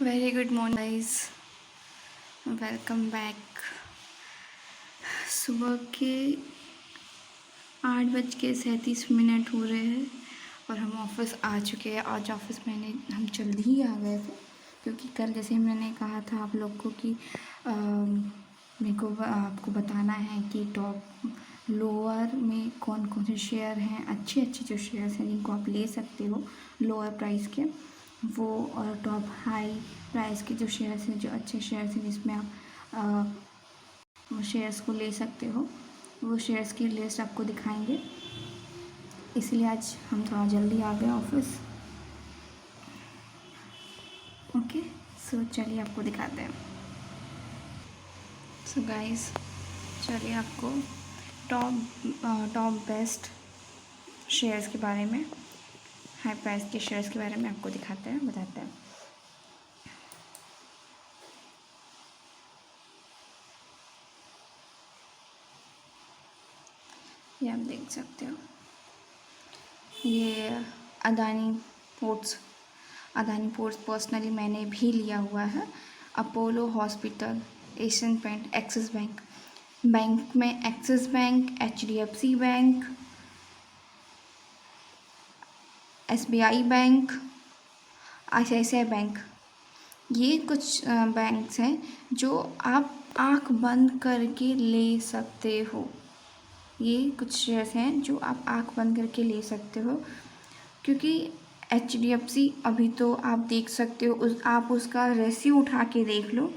Very good morning guys, welcome back. सुबह के 8:37 हो रहे हैं और हम ऑफिस आ चुके हैं। आज ऑफिस हम जल्दी ही आ गए थे क्योंकि कल जैसे मैंने कहा था आप लोग को कि मेरे को आपको बताना है कि टॉप लोअर में कौन कौन से शेयर हैं, अच्छे अच्छे जो शेयर्स हैं जिनको आप ले सकते हो लोअर प्राइस के वो, और टॉप हाई प्राइस के जो शेयर्स हैं, जो अच्छे शेयर्स हैं जिसमें आप वो शेयर्स को ले सकते हो, वो शेयर्स की लिस्ट आपको दिखाएंगे। इसलिए आज हम थोड़ा जल्दी आ गए ऑफिस। ओके, सो चलिए आपको दिखाते हैं। सो गाइस, चलिए आपको टॉप बेस्ट शेयर्स के बारे में, हाई प्राइस के शेयर्स के बारे में आपको दिखाते हैं, बताते हैं। ये आप देख सकते हो, ये अदानी पोर्ट्स पर्सनली मैंने भी लिया हुआ है। Apollo hospital, Asian paint, Axis bank में Axis bank, HDFC bank, SBI bank, ICICI bank, ये कुछ बैंक्स हैं जो आप आंख बंद करके ले सकते हो। ये कुछ शेयर्स हैं जो आप आंख बंद करके ले सकते हो, क्योंकि HDFC अभी तो आप देख सकते हो, आप उसका रेशियो उठा के देख लो।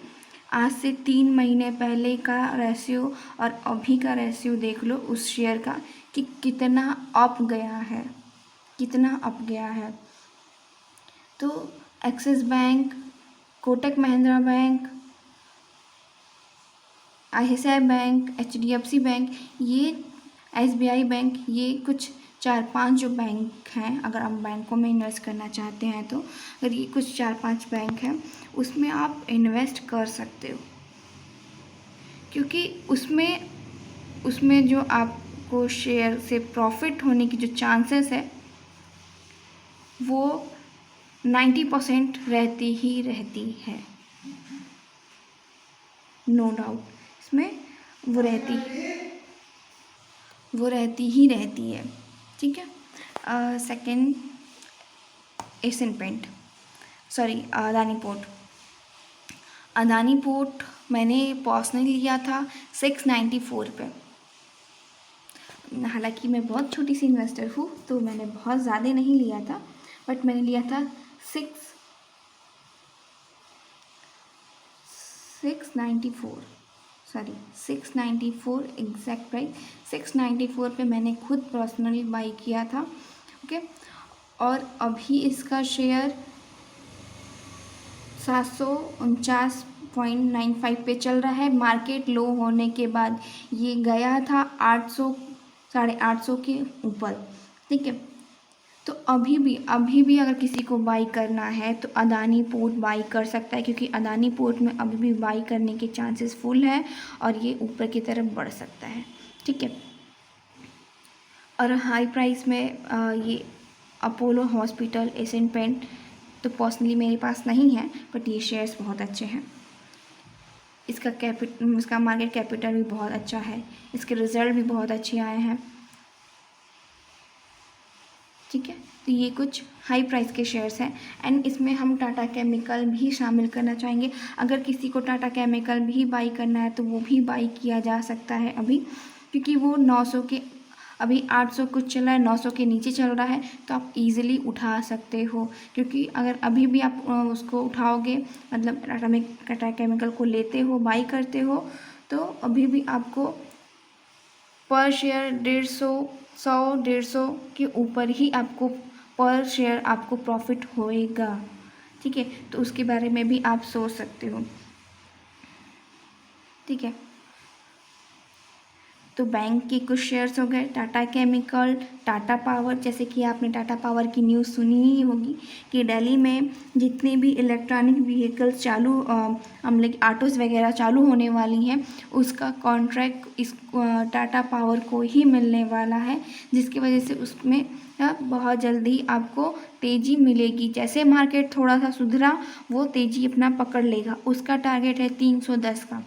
आज से 3 महीने पहले का रेशियो और अभी का रेशियो देख लो उस शेयर का कि कितना अप गया है, कितना अप गया है। तो axis bank, Kotak Mahindra bank, ICICI bank, HDFC bank, ये SBI बैंक, ये कुछ 4-5 जो बैंक हैं, अगर आप बैंकों में इन्वेस्ट करना चाहते हैं तो अगर ये कुछ 4-5 बैंक हैं उसमें आप इन्वेस्ट कर सकते हो, क्योंकि उसमें जो आपको शेयर से प्रॉफिट होने की जो चांसेस है वो 90% रहती ही रहती है, नो डाउट। इसमें वो रहती ही रहती है, ठीक है। Second, Asian paint, sorry Adani port मैंने पर्सनली लिया था 694 पे। हालांकि मैं बहुत छोटी सी इन्वेस्टर हूँ तो मैंने बहुत ज़्यादा नहीं लिया था, बट मैंने लिया था 694 एग्जैक्ट प्राइस 694 पे मैंने खुद पर्सनली बाई किया था। ओके, और अभी इसका शेयर 749.95 पे चल रहा है। मार्केट लो होने के बाद ये गया था 800, 850 के ऊपर, ठीक है। तो अभी भी अगर किसी को बाई करना है तो अदानी पोर्ट बाई कर सकता है, क्योंकि अदानी पोर्ट में अभी भी बाई करने के चांसेस फुल है और ये ऊपर की तरफ बढ़ सकता है, ठीक है। और हाई प्राइस में ये अपोलो हॉस्पिटल, एशियन पेंट तो पर्सनली मेरे पास नहीं है, बट ये शेयर्स बहुत अच्छे हैं। इसका मार्केट कैपिटल भी बहुत अच्छा है, इसके रिजल्ट भी बहुत अच्छे आए हैं, ठीक है। तो ये कुछ हाई प्राइस के शेयर्स हैं। एंड इसमें हम टाटा केमिकल भी शामिल करना चाहेंगे। अगर किसी को टाटा केमिकल भी बाई करना है तो वो भी बाई किया जा सकता है अभी, क्योंकि वो 900 के, अभी 800 कुछ चल रहा है, 900 के नीचे चल रहा है, तो आप इजीली उठा सकते हो। क्योंकि अगर अभी भी आप उसको उठाओगे, मतलब टाटा केमिकल को लेते हो, बाई करते हो, तो अभी भी आपको पर शेयर 150 के ऊपर ही आपको पर शेयर आपको प्रॉफिट होएगा, ठीक है। तो उसके बारे में भी आप सोच सकते हो, ठीक है। तो बैंक के कुछ शेयर्स हो गए, टाटा केमिकल, टाटा पावर, जैसे कि आपने टाटा पावर की न्यूज़ सुनी ही होगी कि दिल्ली में जितने भी इलेक्ट्रॉनिक व्हीकल्स चालू मतलब ऑटोज़ वगैरह चालू होने वाली हैं, उसका कॉन्ट्रैक्ट इस टाटा पावर को ही मिलने वाला है, जिसकी वजह से उसमें बहुत जल्दी आपको तेज़ी मिलेगी। जैसे मार्केट थोड़ा सा सुधरा, वो तेज़ी अपना पकड़ लेगा। उसका टारगेट है 310 का,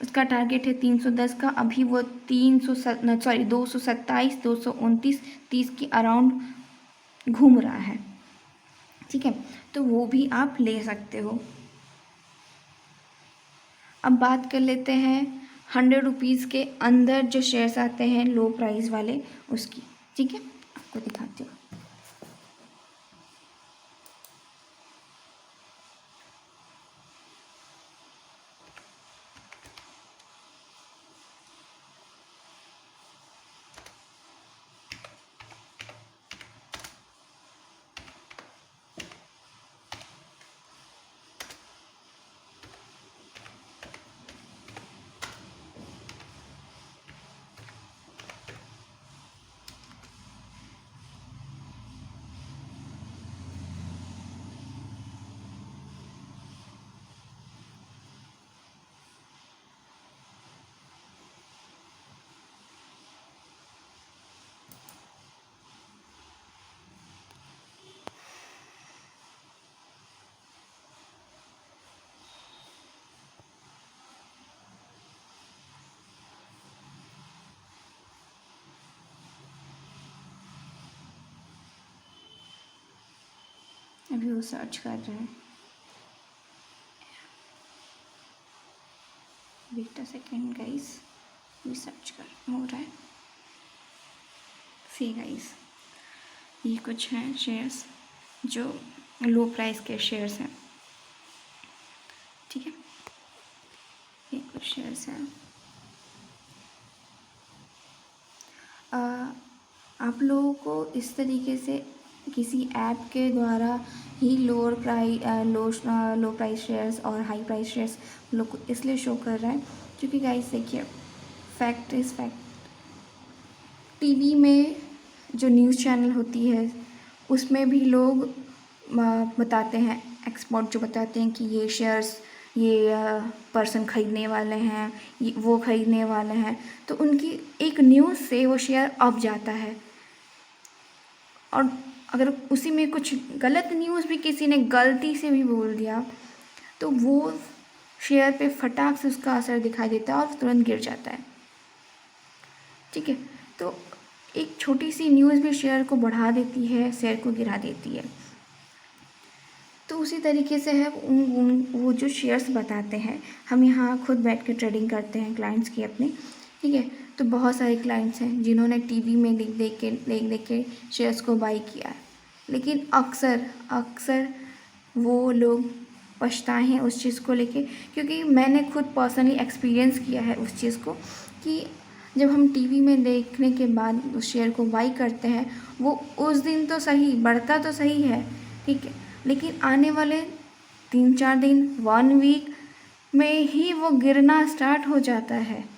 उसका टारगेट है 310 का। अभी वो 227, 229, 30 के अराउंड घूम रहा है। ठीक है, तो वो भी आप ले सकते हो। अब बात कर लेते हैं 100 रुपीज़ के अंदर जो शेयर्स आते हैं लो प्राइस वाले, उसकी। ठीक है, आपको दिखाती हूँ। अभी वो सर्च कर रहे हैं, वेट अ सेकेंड गाइस, भी सर्च कर हो रहा है। सी गाइस, ये कुछ हैं शेयर्स जो लो प्राइस के शेयर्स हैं। ठीक है, ये कुछ शेयर्स हैं। आप लोगों को इस तरीके से किसी ऐप के द्वारा ही लो प्राइस शेयर्स और हाई प्राइस शेयर्स लोग को इसलिए शो कर रहा है क्योंकि गाइस देखिए, फैक्ट इज़ फैक्ट, टीवी में जो न्यूज़ चैनल होती है उसमें भी लोग बताते हैं, एक्सपर्ट जो बताते हैं कि ये शेयर्स ये पर्सन ख़रीदने वाले हैं, ये वो ख़रीदने वाले हैं, तो उनकी एक न्यूज़ से वो शेयर अप जाता है। और अगर उसी में कुछ गलत न्यूज़ भी किसी ने गलती से भी बोल दिया तो वो शेयर पे फटाक से उसका असर दिखाई देता है और तुरंत गिर जाता है। ठीक है, तो एक छोटी सी न्यूज़ भी शेयर को बढ़ा देती है, शेयर को गिरा देती है। तो उसी तरीके से है वो जो शेयर्स बताते हैं, हम यहाँ खुद बैठ के ट्रेडिंग करते हैं क्लाइंट्स की अपने। ठीक है, तो बहुत सारे क्लाइंट्स हैं जिन्होंने टीवी में देख देख के शेयर्स को बाई किया है, लेकिन अक्सर वो लोग पछताए हैं उस चीज़ को लेके, क्योंकि मैंने खुद पर्सनली एक्सपीरियंस किया है उस चीज़ को कि जब हम टीवी में देखने के बाद उस शेयर को बाई करते हैं, वो उस दिन तो सही बढ़ता तो सही है, ठीक है, लेकिन आने वाले 3-4 दिन 1 वीक में ही वो गिरना स्टार्ट हो जाता है।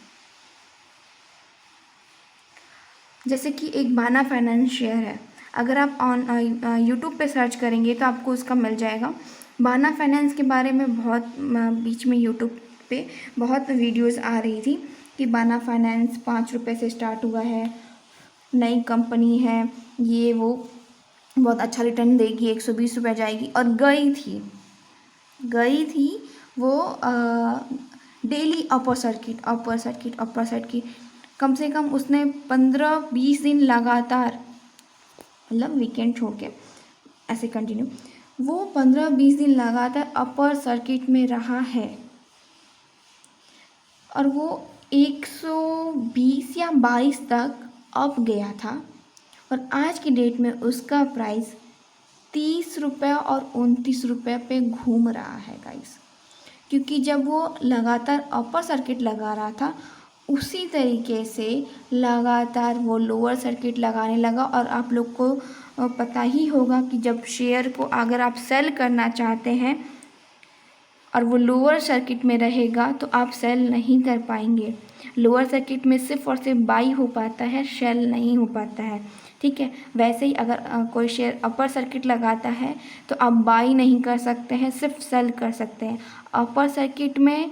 जैसे कि एक बाना फाइनेंस शेयर है, अगर आप यूट्यूब पे सर्च करेंगे तो आपको उसका मिल जाएगा। बाना फाइनेंस के बारे में बहुत बीच में यूट्यूब पे बहुत वीडियोस आ रही थी कि बाना फाइनेंस 5 रुपये से स्टार्ट हुआ है, नई कंपनी है, ये वो बहुत अच्छा रिटर्न देगी, 120 रुपये जाएगी, और गई थी वो डेली अपर सर्किट कम से कम उसने 15-20 दिन लगातार, मतलब वीकेंड छोड़ के ऐसे कंटिन्यू, वो 15-20 दिन लगातार अपर सर्किट में रहा है और वो 120 या 22 तक अप गया था, और आज की डेट में उसका प्राइस 30 रुपये और 29 रुपये पे घूम रहा है गाइस। क्योंकि जब वो लगातार अपर सर्किट लगा रहा था, उसी तरीके से लगातार वो लोअर सर्किट लगाने लगा। और आप लोग को पता ही होगा कि जब शेयर को अगर आप सेल करना चाहते हैं और वो लोअर सर्किट में रहेगा तो आप सेल नहीं कर पाएंगे। लोअर सर्किट में सिर्फ और सिर्फ बाई हो पाता है, सेल नहीं हो पाता है। ठीक है, वैसे ही अगर कोई शेयर अपर सर्किट लगाता है तो आप बाई नहीं कर सकते हैं, सिर्फ सेल कर सकते हैं। अपर सर्किट में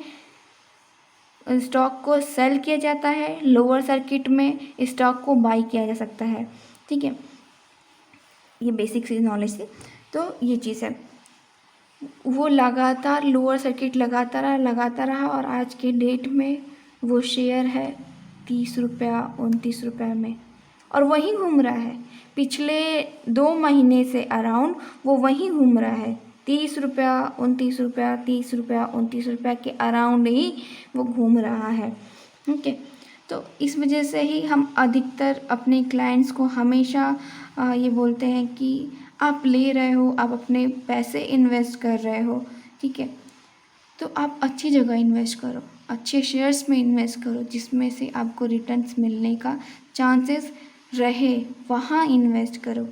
स्टॉक को सेल किया जाता है, लोअर सर्किट में स्टॉक को बाई किया जा सकता है। ठीक है, ये बेसिक सी नॉलेज थी। तो ये चीज़ है, वो लगातार लोअर सर्किट लगाता रहा और आज के डेट में वो शेयर है 30 रुपया 29 रुपये में, और वहीं घूम रहा है। पिछले 2 महीने से अराउंड वो वहीं घूम रहा है, 30 रुपया 29 रुपया, 30 रुपया 29 रुपया के अराउंड ही वो घूम रहा है। ठीक है, तो इस वजह से ही हम अधिकतर अपने क्लाइंट्स को हमेशा ये बोलते हैं कि आप ले रहे हो, आप अपने पैसे इन्वेस्ट कर रहे हो, ठीक है, तो आप अच्छी जगह इन्वेस्ट करो, अच्छे शेयर्स में इन्वेस्ट करो जिसमें से आपको रिटर्न्स मिलने का चांसेस रहे, वहाँ इन्वेस्ट करो।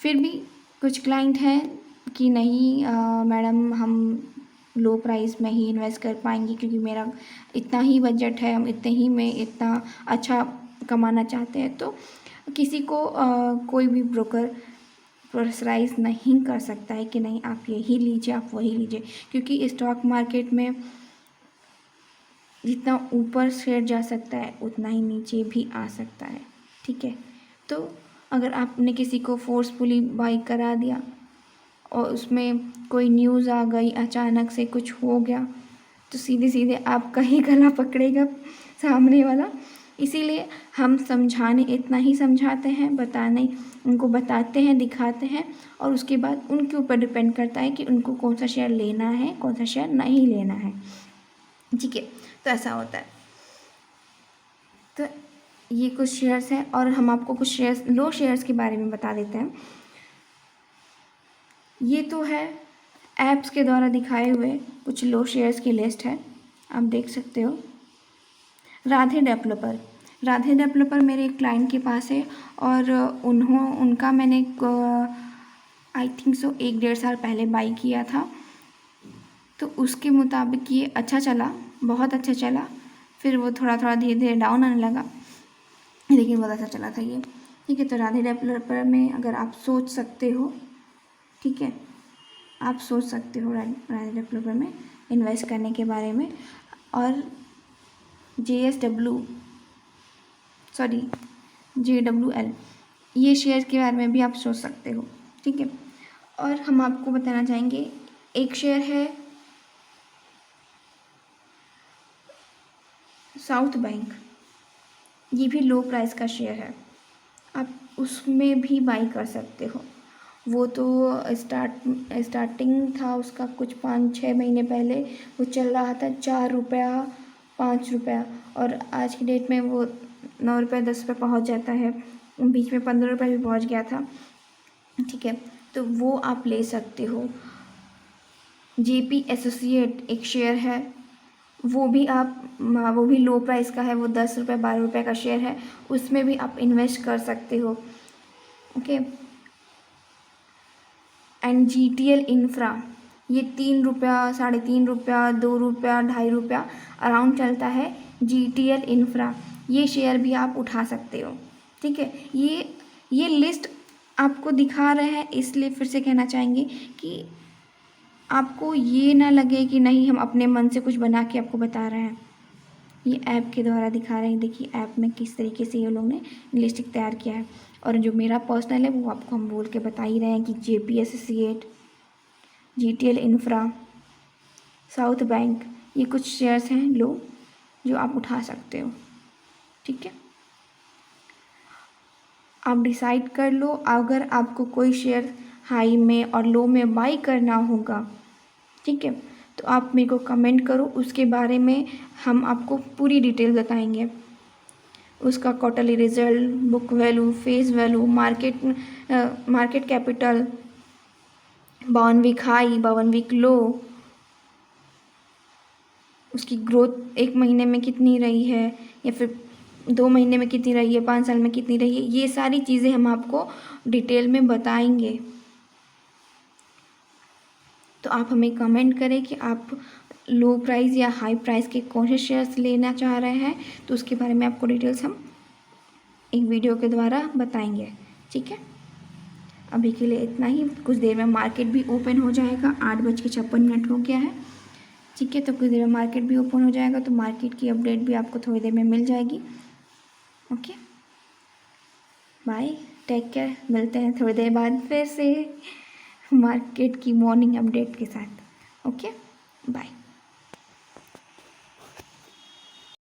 फिर भी कुछ क्लाइंट हैं कि नहीं मैडम हम लो प्राइस में ही इन्वेस्ट कर पाएंगे क्योंकि मेरा इतना ही बजट है, हम इतने ही में इतना अच्छा कमाना चाहते हैं। तो किसी को कोई भी ब्रोकर प्रेशराइज नहीं कर सकता है कि नहीं आप यही लीजिए, आप वही लीजिए, क्योंकि स्टॉक मार्केट में जितना ऊपर शेयर जा सकता है उतना ही नीचे भी आ सकता है। ठीक है, तो अगर आपने किसी को फोर्सफुली बाई करा दिया और उसमें कोई न्यूज़ आ गई, अचानक से कुछ हो गया, तो सीधे सीधे आपका ही गला पकड़ेगा सामने वाला। इसीलिए हम समझाने इतना ही समझाते हैं, बताने उनको बताते हैं, दिखाते हैं, और उसके बाद उनके ऊपर डिपेंड करता है कि उनको कौन सा शेयर लेना है, कौन सा शेयर नहीं लेना है। ठीक है, तो ऐसा होता है। तो ये कुछ शेयर्स हैं, और हम आपको कुछ शेयर्स, लो शेयर्स के बारे में बता देते हैं। ये तो है ऐप्स के द्वारा दिखाए हुए कुछ लो शेयर्स की लिस्ट है, आप देख सकते हो। राधे डेवलपर मेरे एक क्लाइंट के पास है, और उनका मैंने आई थिंक सो 1-1.5 साल पहले बाई किया था। तो उसके मुताबिक ये अच्छा चला, बहुत अच्छा चला। फिर वो थोड़ा थोड़ा धीरे धीरे डाउन आने लगा, लेकिन बहुत अच्छा चला था ये। ठीक है, तो राधे डेवलपर में अगर आप सोच सकते हो, ठीक है, आप सोच सकते हो राधे डेवलपर में इन्वेस्ट करने के बारे में। और JWL ये शेयर के बारे में भी आप सोच सकते हो। ठीक है, और हम आपको बताना चाहेंगे एक शेयर है साउथ बैंक, ये भी लो प्राइस का शेयर है, आप उसमें भी बाई कर सकते हो। वो तो स्टार्टिंग था उसका कुछ 5-6 महीने पहले, वो चल रहा था 4 रुपया 5 रुपया, और आज की डेट में वो 9 रुपये 10 रुपये पहुँच जाता है, बीच में 15 रुपये भी पहुँच गया था। ठीक है, तो वो आप ले सकते हो। JP एसोसिएट एक शेयर है, वो भी लो प्राइस का है, वो 10 रुपये 12 रुपये का शेयर है, उसमें भी आप इन्वेस्ट कर सकते हो। ओके, एंड GTL इंफ्रा, ये 3 रुपया 3.5 रुपया 2 रुपया 2.5 रुपया अराउंड चलता है। GTL इंफ्रा ये शेयर भी आप उठा सकते हो। ठीक है, ये लिस्ट आपको दिखा रहे हैं, इसलिए फिर से कहना चाहेंगे कि आपको ये ना लगे कि नहीं हम अपने मन से कुछ बना के आपको बता रहे हैं, ये ऐप के द्वारा दिखा रहे हैं। देखिए ऐप में किस तरीके से ये लोग ने लिस्ट तैयार किया है, और जो मेरा पर्सनल है वो आपको हम बोल के बता ही रहे हैं कि JP associate, GTL infra, south bank, ये कुछ शेयर्स हैं लो जो आप उठा सकते हो। ठीक है, आप डिसाइड कर लो। अगर आपको कोई शेयर हाई में और लो में बाई करना होगा, ठीक है, तो आप मेरे को कमेंट करो, उसके बारे में हम आपको पूरी डिटेल बताएंगे। उसका quarterly result, book value, face value, market capital, 52 week high, 52 week low, उसकी ग्रोथ 1 महीने में कितनी रही है, या फिर 2 महीने में कितनी रही है, 5 साल में कितनी रही है, ये सारी चीज़ें हम आपको डिटेल में बताएंगे। तो आप हमें कमेंट करें कि आप लो प्राइस या हाई प्राइस के कौन से शेयर्स लेना चाह रहे हैं, तो उसके बारे में आपको डिटेल्स हम एक वीडियो के द्वारा बताएंगे। ठीक है, अभी के लिए इतना ही। कुछ देर में मार्केट भी ओपन हो जाएगा, 8:56 हो गया है। ठीक है, तो कुछ देर में मार्केट भी ओपन हो जाएगा, तो मार्केट की अपडेट भी आपको थोड़ी देर में मिल जाएगी। ओके, बाय, टेक केयर, मिलते हैं थोड़ी देर बाद फिर से मार्केट की मॉर्निंग अपडेट के साथ। Okay, bye.